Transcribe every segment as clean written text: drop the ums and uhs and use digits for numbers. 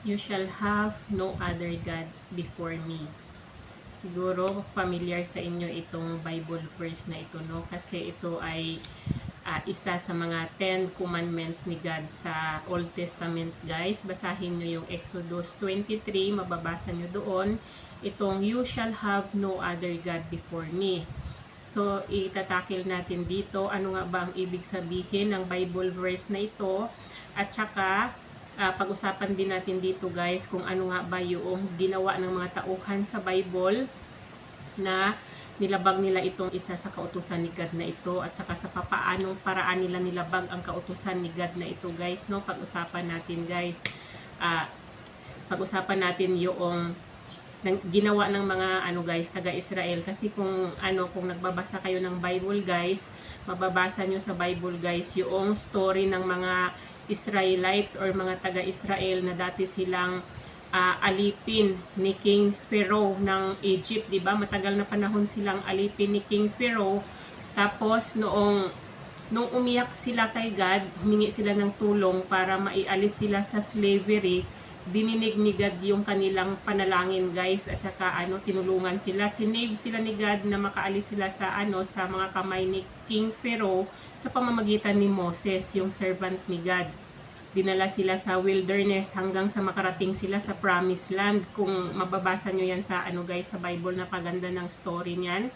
You shall have no other God before me. Siguro familiar sa inyo itong Bible verse na ito, no? Kasi ito ay isa sa mga 10 commandments ni God sa Old Testament, guys. Basahin nyo yung Exodus 23, mababasa nyo doon itong you shall have no other God before me. So, itatakil natin dito ano nga ba ang ibig sabihin ng Bible verse na ito, at saka pag-usapan din natin dito, guys, kung ano nga ba yung ginawa ng mga tauhan sa Bible na nilabag nila itong isa sa kautusan ni God na ito, at saka sa papaanong paraan nila nilabag ang kautusan ni God na ito, guys, no? Pag-usapan natin, guys. Pag-usapan natin yung ginawa ng mga guys, taga-Israel, kasi kung nagbabasa kayo ng Bible, guys, mababasa nyo sa Bible, guys, yung story ng mga Israelites or mga taga-Israel na dati silang alipin ni King Pharaoh ng Egypt, 'di ba? Matagal na panahon silang alipin ni King Pharaoh. Tapos nung umiyak sila kay God, humingi sila ng tulong para maialis sila sa slavery. Dininig ni God yung kanilang panalangin, guys, at saka tinulungan sila, sinave sila ni God na makaalis sila sa sa mga kamay ni King Pharaoh sa pamamagitan ni Moses, yung servant ni God. Dinala sila sa wilderness hanggang sa makarating sila sa promised land. Kung mababasa nyo yan sa guys, sa Bible, napaganda ng story niyan.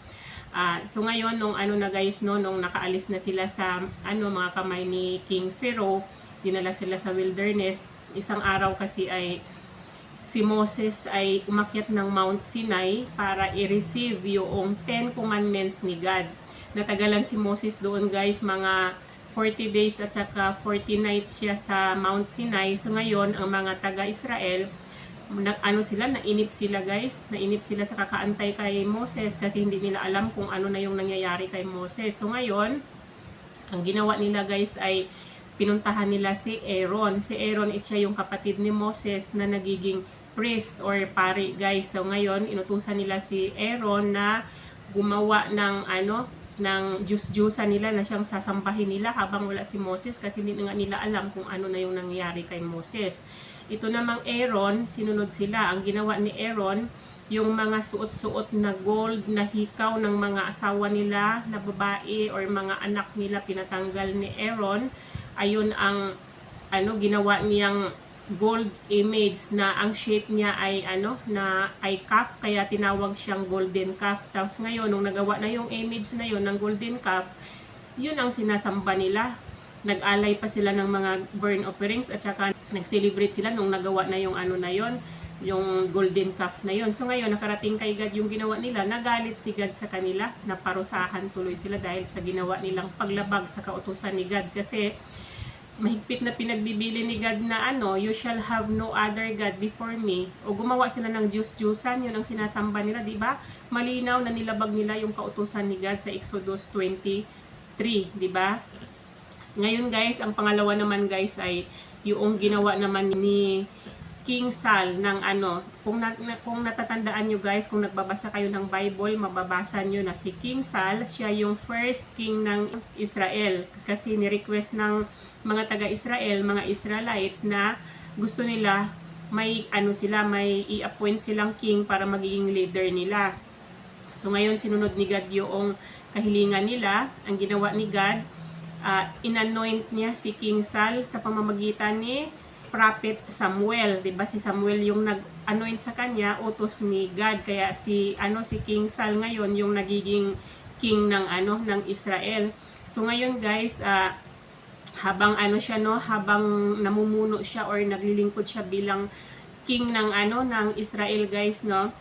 So ngayon nung na guys, no, nung nakaalis na sila sa mga kamay ni King Pharaoh, dinala sila sa wilderness. Isang araw kasi ay si Moses ay umakyat ng Mount Sinai para i-receive yung 10 commandments ni God. Natagalan si Moses doon, guys, mga 40 days at saka 40 nights siya sa Mount Sinai. So ngayon, ang mga taga-Israel, nainip sila, guys. Nainip sila sa kakaantay kay Moses kasi hindi nila alam kung ano na yung nangyayari kay Moses. So ngayon, ang ginawa nila, guys, ay pinuntahan nila si Aaron. Si Aaron is siya yung kapatid ni Moses na nagiging priest or pari, guys. So ngayon, inutusan nila si Aaron na gumawa ng ng Diyos-Diyosa nila na siyang sasambahin nila habang wala si Moses, kasi hindi nga nila alam kung ano na yung nangyayari kay Moses. Ito namang Aaron, sinunod sila. Ang ginawa ni Aaron, yung mga suot-suot na gold na hikaw ng mga asawa nila na babae or mga anak nila, pinatanggal ni Aaron. Ayun ang ginawa niyang gold image na ang shape niya ay ay calf, kaya tinawag siyang golden calf. Tapos ngayon nung nagawa na yung image na yon ng golden calf, yun ang sinasamba nila. Nag-alay pa sila ng mga burn offerings at saka nag-celebrate sila nung nagawa na yung na yon, yung golden calf na yon. So ngayon nakarating kay God yung ginawa nila, nagalit si God sa kanila, naparusahan tuloy sila dahil sa ginawa nilang paglabag sa kautusan ni God. Kasi mahigpit na pinagbibili ni God na you shall have no other God before me. O gumawa sila ng Diyos-Diyusan, yun ang sinasamba nila, di ba? Malinaw na nilabag nila yung kautusan ni God sa Exodus 23, di ba? Ngayon, guys, ang pangalawa naman, guys, ay yung ginawa naman ni King Saul ng kung natatandaan nyo, guys, kung nagbabasa kayo ng Bible, mababasa nyo na si King Saul, siya yung first king ng Israel. Kasi ni-request ng mga taga-Israel, mga Israelites, na gusto nila may may i-appoint silang king para magiging leader nila. So ngayon sinunod ni God yung kahilingan nila. Ang ginawa ni God, inanoint niya si King Saul sa pamamagitan ni prophet Samuel, 'di ba? Si Samuel yung nag-anoint sa kanya, utos ni God. Kaya si King Saul ngayon yung nagiging king ng ng Israel. So ngayon, guys, habang habang namumuno siya or naglilingkod siya bilang king ng ng Israel, guys, no?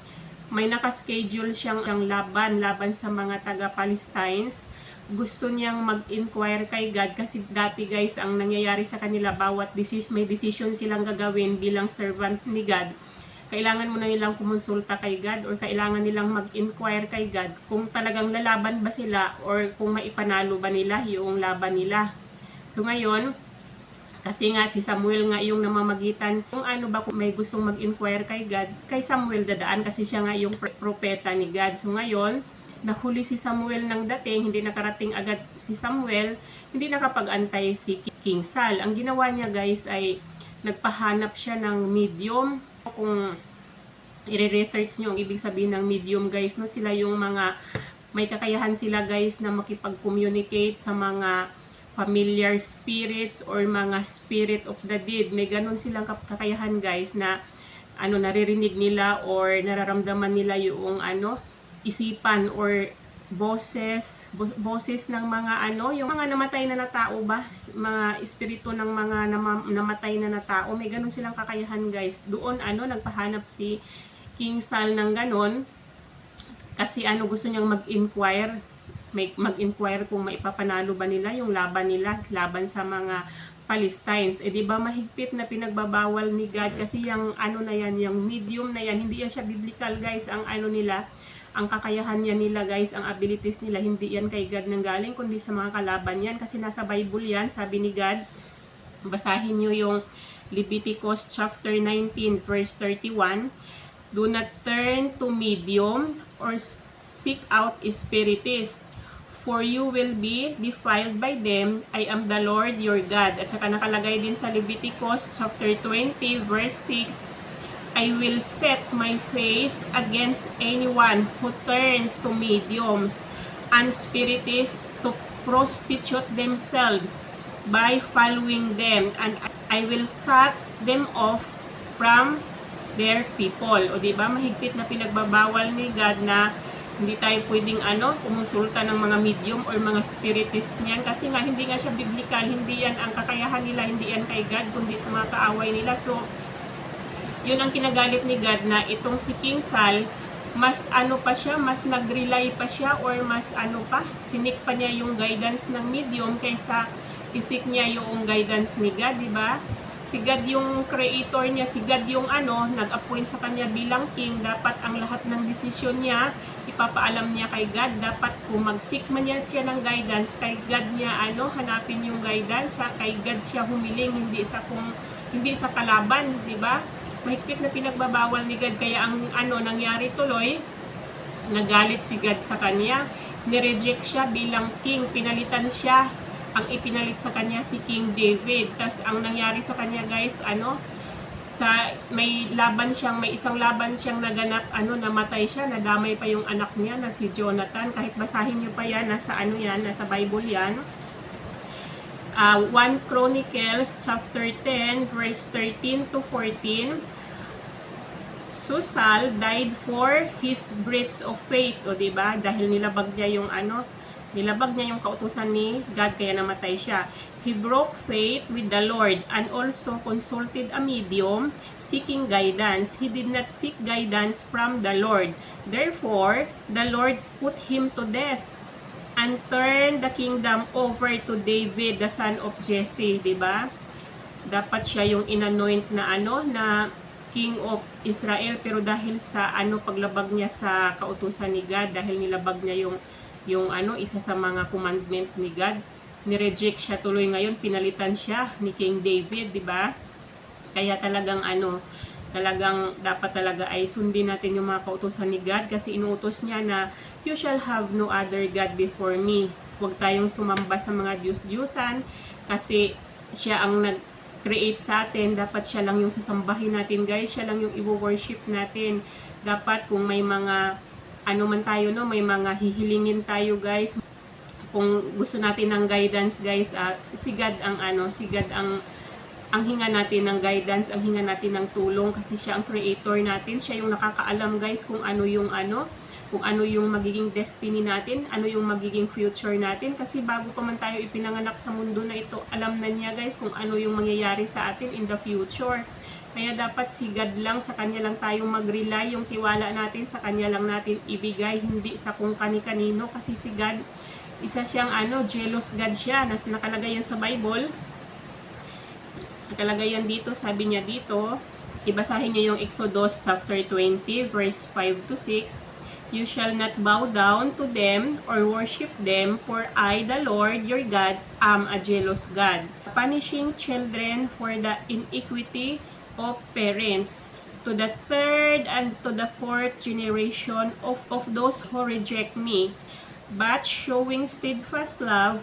May naka-schedule siyang laban sa mga taga-Palestines. Gusto niyang mag-inquire kay God kasi dati, guys, ang nangyayari sa kanila, bawat may decision silang gagawin bilang servant ni God, kailangan muna nilang kumonsulta kay God or kailangan nilang mag-inquire kay God kung talagang lalaban ba sila or kung maipanalo ba nila yung laban nila. So ngayon, kasi nga si Samuel nga yung namamagitan kung ba kung may gustong mag-inquire kay God, kay Samuel dadaan kasi siya nga yung propeta ni God. So ngayon, nahuli si Samuel ng dating, hindi nakarating agad si Samuel, hindi nakapag-antay si King Saul. Ang ginawa niya, guys, ay nagpahanap siya ng medium. Kung i-research nyo ang ibig sabihin ng medium guys, no, sila yung mga may kakayahan sila guys na makipag-communicate sa mga familiar spirits or mga spirit of the dead. May ganun silang kakayahan guys na naririnig nila or nararamdaman nila yung isipan or boses ng mga yung mga namatay na tao ba, mga espiritu ng mga namatay na tao. May ganun silang kakayahan guys. Doon nagpahanap si King Saul ng ganun kasi gusto niyang mag-inquire kung maipapanalo ba nila yung laban sa mga Palestines. Di ba mahigpit na pinagbabawal ni God kasi yung na yan, yung medium na yan, hindi yan siya biblical guys. Ang nila, ang kakayahan yan nila guys, ang abilities nila, hindi yan kay God nang galing, kundi sa mga kalaban yan. Kasi nasa Bible yan, sabi ni God, basahin nyo yung Leviticus chapter 19 verse 31, do not turn to medium or seek out spiritists, for you will be defiled by them. I am the Lord your God. At saka nakalagay din sa Leviticus chapter 20 verse 6, I will set my face against anyone who turns to mediums and spiritists to prostitute themselves by following them, and I will cut them off from their people. O diba, mahigpit na pinagbabawal ni God na hindi tayo pwedeng kumonsulta ng mga medium or mga spiritist niyan kasi nga hindi nga siya biblical, hindi yan ang kakayahan nila, hindi yan kay God kundi sa mga kaaway nila. So yun ang kinagalit ni God na itong si King Saul, mas pa siya, mas nag-rely pa siya or mas sinik pa niya yung guidance ng medium kaysa isik niya yung guidance ni God, di ba? Si God yung creator niya, si God yung nag-appoint sa kanya bilang king. Dapat ang lahat ng desisyon niya, ipapaalam niya kay God. Dapat kung mag-seek man niya siya ng guidance, kay God niya hanapin yung guidance, kay God siya humiling, hindi sa kalaban, di ba? Mahigpit na pinagbabawal ni God, kaya ang nangyari tuloy, nagalit si God sa kanya, nireject siya bilang king, pinalitan siya. Ang ipinalit sa kanya si King David. Tapos ang nangyari sa kanya guys, may isang laban siyang naganap, namatay siya, nadamay pa yung anak niya na si Jonathan. Kahit basahin niyo pa yan, nasa Bible yan. 1 Chronicles chapter 10 verse 13 to 14. So Saul died for his breach of faith. O diba? Dahil nilabag niya yung kautusan ni God, kaya namatay siya. He broke faith with the Lord and also consulted a medium seeking guidance. He did not seek guidance from the Lord. Therefore, the Lord put him to death and turned the kingdom over to David, the son of Jesse. Diba? Dapat siya yung inanoint na na King of Israel, pero dahil sa paglabag niya sa kautusan ni God, dahil nilabag niya yung isa sa mga commandments ni God, ni-reject siya tuloy. Ngayon pinalitan siya ni King David, di ba? Kaya talagang talagang dapat talaga ay sundin natin yung mga kautusan ni God kasi inuutos niya na you shall have no other God before me. Huwag tayong sumamba sa mga Diyos-Diyusan kasi siya ang nag-create sa atin. Dapat siya lang yung sasambahin natin guys, siya lang yung i-worship natin. Dapat kung may mga man tayo, may mga hihilingin tayo guys, kung gusto natin ng guidance guys, si God ang hinga natin ng guidance, ang hinga natin ng tulong kasi siya ang creator natin, siya yung nakakaalam guys kung ano yung magiging destiny natin, ano yung magiging future natin, kasi bago pa man tayo ipinanganak sa mundo na ito, alam na niya guys kung ano yung mangyayari sa atin in the future. Kaya dapat si God lang, sa Kanya lang tayong mag-rely, yung tiwala natin sa Kanya lang natin ibigay, hindi sa kung kani-kanino. Kasi si God, isa siyang jealous God siya, nakalagay yan sa Bible. Nakalagay yan dito, sabi niya dito, ibasahin niyo yung Exodus chapter 20 verse 5 to 6. You shall not bow down to them or worship them, for I, the Lord your God, am a jealous God, punishing children for the iniquity of parents, to the third and to the fourth generation of those who reject me, but showing steadfast love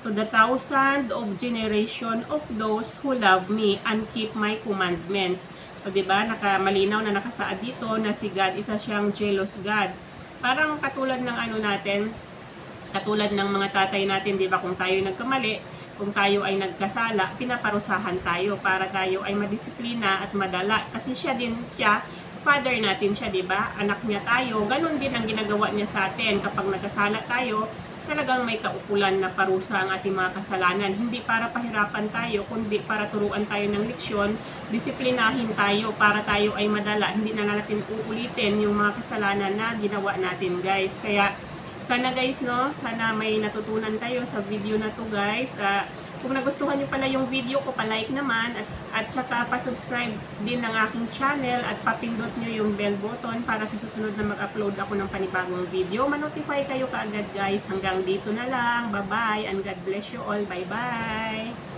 to the thousand of generation of those who love me and keep my commandments. O diba, malinaw na nakasaad dito na si God, isa siyang jealous God. Parang katulad ng ano natin, katulad ng mga tatay natin, di ba, kung tayo nagkamali, kung tayo ay nagkasala, pinaparusahan tayo para tayo ay madisiplina at madala. Kasi siya, father natin siya, di ba? Anak niya tayo. Ganon din ang ginagawa niya sa atin. Kapag nagkasala tayo, talagang may kaukulan na parusa ang ating mga kasalanan. Hindi para pahirapan tayo, kundi para turuan tayo ng leksyon, disiplinahin tayo para tayo ay madala. Hindi na natin uulitin yung mga kasalanan na ginawa natin, guys. Kaya, sana guys, no, sana may natutunan kayo sa video na to, guys. Kung nagustuhan nyo pala yung video ko, pa-like naman at saka pa-subscribe din ng aking channel at papindot nyo yung bell button para sa susunod na mag-upload ako ng panibagong video. Ma-notify kayo kaagad, guys. Hanggang dito na lang. Bye-bye and God bless you all. Bye-bye.